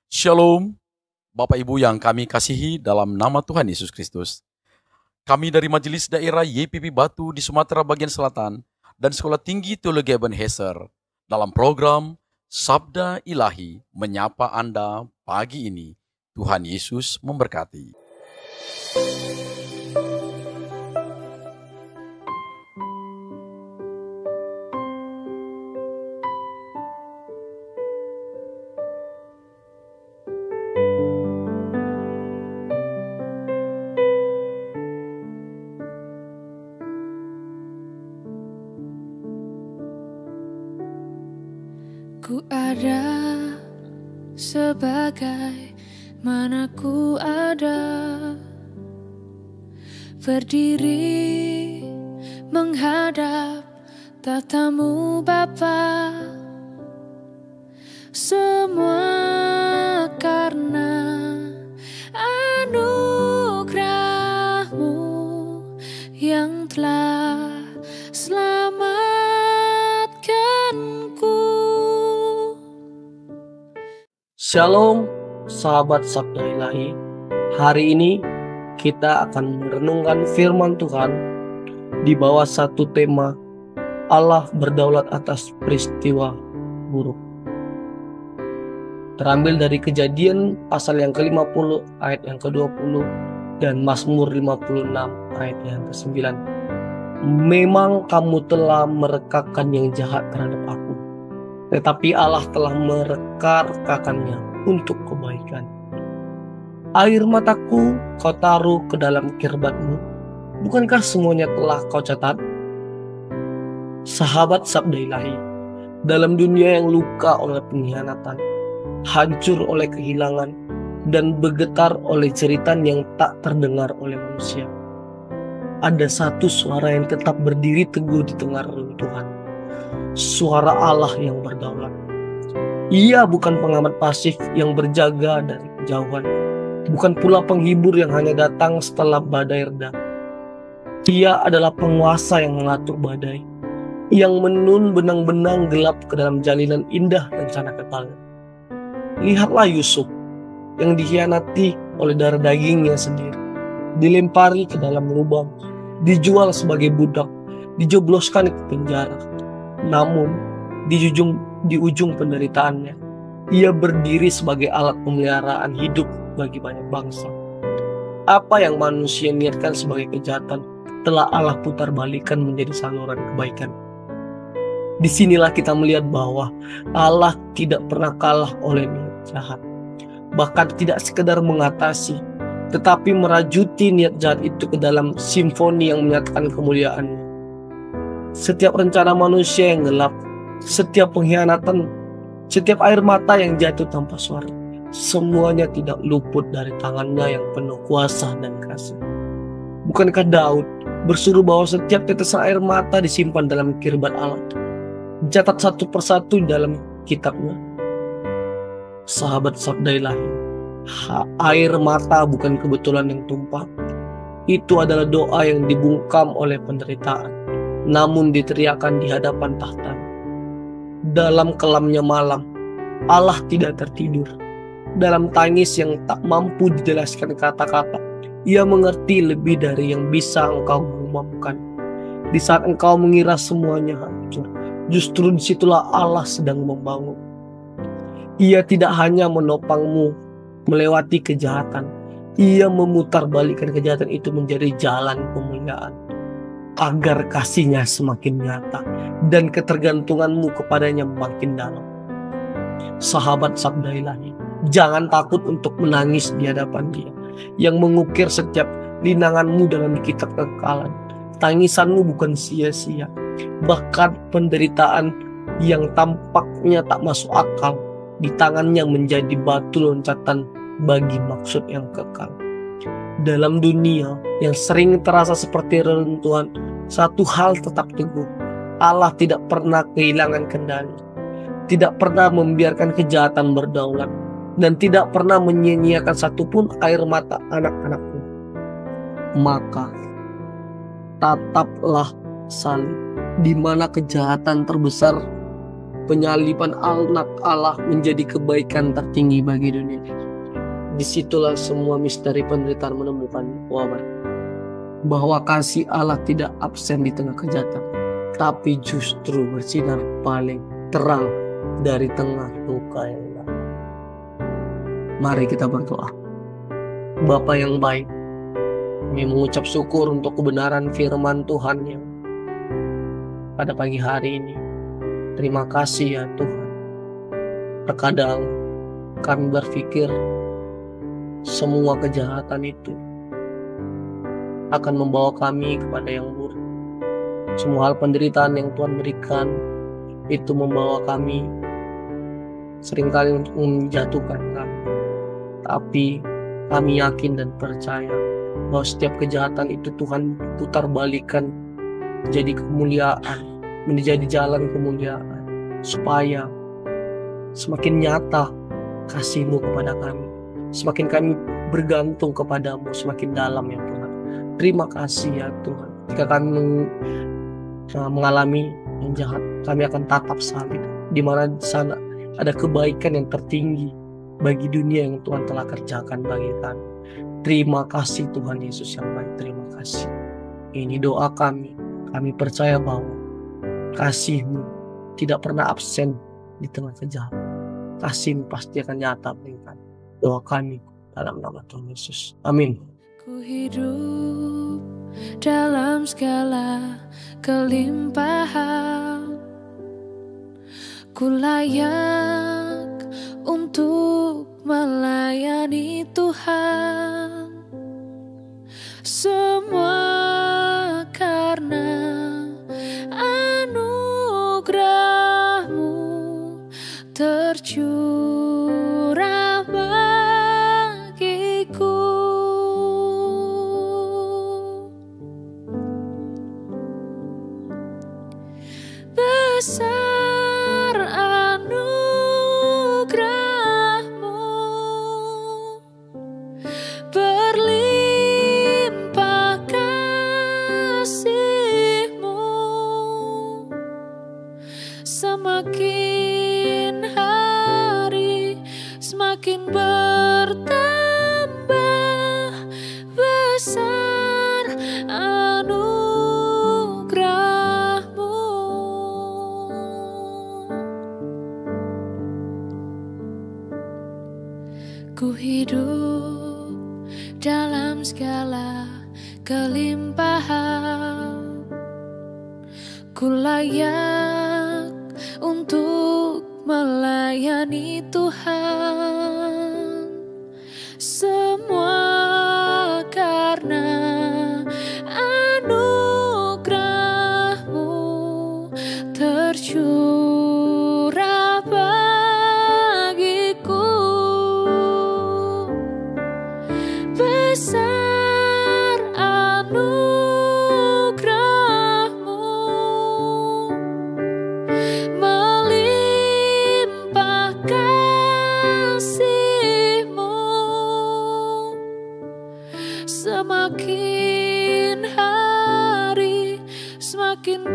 Shalom, Bapak Ibu yang kami kasihi dalam nama Tuhan Yesus Kristus. Kami dari Majelis Daerah YPP Batu di Sumatera Bagian Selatan dan Sekolah Tinggi Teologi Ebenezer dalam program Sabda Ilahi menyapa Anda pagi ini. Tuhan Yesus memberkati. Ku ada sebagai mana ku ada, berdiri menghadap tatamu Bapa. Semua karena anugerah-Mu yang telah selamatkanku. Shalom, sahabat Sabda Ilahi. Hari ini kita akan merenungkan firman Tuhan di bawah satu tema Allah berdaulat atas peristiwa buruk. Terambil dari Kejadian pasal yang ke-50 ayat yang ke-20 dan Mazmur 56 ayat yang ke-9. Memang kamu telah merekakan yang jahat terhadap aku, tetapi Allah telah mereka-rekakannya untuk kebaikan. Air mataku kau taruh ke dalam kirbatmu, bukankah semuanya telah kau catat? Sahabat Sabda Ilahi, dalam dunia yang luka oleh pengkhianatan, hancur oleh kehilangan, dan bergetar oleh jeritan yang tak terdengar oleh manusia, ada satu suara yang tetap berdiri teguh di tengah reruntuhan. Suara Allah yang berdaulat. Ia bukan pengamat pasif yang berjaga dari kejauhan, bukan pula penghibur yang hanya datang setelah badai reda. Ia adalah penguasa yang mengatur badai, yang menun benang-benang gelap ke dalam jalinan indah rencana ketalnya. Lihatlah Yusuf yang dikhianati oleh darah dagingnya sendiri, dilempari ke dalam lubang, dijual sebagai budak, dijebloskan ke penjara. Namun di ujung penderitaannya, ia berdiri sebagai alat pemeliharaan hidup bagi banyak bangsa. Apa yang manusia niatkan sebagai kejahatan telah Allah putar balikan menjadi saluran kebaikan. Disinilah kita melihat bahwa Allah tidak pernah kalah oleh niat jahat. Bahkan tidak sekedar mengatasi, tetapi merajuti niat jahat itu ke dalam simfoni yang menyatakan kemuliaan-Nya. Setiap rencana manusia yang gelap, setiap pengkhianatan, setiap air mata yang jatuh tanpa suara, semuanya tidak luput dari tangan-Nya yang penuh kuasa dan kasih. Bukankah Daud bersuruh bahwa setiap tetesan air mata disimpan dalam kirbat Allah, dicatat satu persatu dalam kitabnya? Sahabat Sabda Ilahi, air mata bukan kebetulan yang tumpah. Itu adalah doa yang dibungkam oleh penderitaan, namun diteriakan di hadapan tahta. Dalam kelamnya malam, Allah tidak tertidur. Dalam tangis yang tak mampu dijelaskan kata-kata, Ia mengerti lebih dari yang bisa engkau gumamkan. Di saat engkau mengira semuanya hancur, justru disitulah Allah sedang membangun. Ia tidak hanya menopangmu melewati kejahatan, Ia memutarbalikkan kejahatan itu menjadi jalan kemuliaan, agar kasih-Nya semakin nyata dan ketergantunganmu kepadanya makin dalam. Sahabat Sabda Ilahi, jangan takut untuk menangis di hadapan Dia yang mengukir setiap linanganmu dalam kitab kekekalan. Tangisanmu bukan sia-sia, bahkan penderitaan yang tampaknya tak masuk akal di tangan-Nya menjadi batu loncatan bagi maksud yang kekal. Dalam dunia yang sering terasa seperti reruntuhan, satu hal tetap teguh: Allah tidak pernah kehilangan kendali, tidak pernah membiarkan kejahatan berdaulat, dan tidak pernah menyia-nyiakan satupun air mata anak-anakmu. Maka tataplah salib, di mana kejahatan terbesar penyaliban anak Allah menjadi kebaikan tertinggi bagi dunia. Disitulah semua misteri penderitaan menemukan jawaban. Bahwa kasih Allah tidak absen di tengah kejahatan, tapi justru bersinar paling terang dari tengah luka yang dalam. Mari kita berdoa. Bapa yang baik, kami mengucap syukur untuk kebenaran firman Tuhan yang pada pagi hari ini. Terima kasih ya Tuhan. Terkadang kami berpikir semua kejahatan itu akan membawa kami kepada yang buruk. Semua hal penderitaan yang Tuhan berikan itu membawa kami seringkali untuk menjatuhkan kami. Tapi kami yakin dan percaya bahwa setiap kejahatan itu Tuhan putar balikan menjadi kemuliaan, menjadi jalan kemuliaan, supaya semakin nyata kasih-Mu kepada kami, semakin kami bergantung kepadamu semakin dalam ya Tuhan. Terima kasih ya Tuhan. Jika kami mengalami yang jahat, kami akan tatap salib, di mana di sana ada kebaikan yang tertinggi bagi dunia yang Tuhan telah kerjakan bagi kami. Terima kasih Tuhan Yesus yang baik. Terima kasih. Ini doa kami. Kami percaya bahwa kasih-Mu tidak pernah absen di tengah kejahatan. Kasih-Mu pasti akan nyata berikan. Doa kami dalam nama Tuhan Yesus. Amin. Ku hidup dalam segala kelimpahan. Ku layak untuk melayani Tuhan. Semua karena anugerah-Mu tercurah bagiku. Besar anugerah-Mu, berlimpah kasih-Mu, semakin hari semakin bertambah besar anugerah-Mu. Ku hidup dalam segala kelimpahan. Ku layak untuk melayani Tuhan. Semua karena anugerah-Mu tercurah bagiku. Besar anugerah-Mu, melimpah kasih-Mu, semakin hari semakin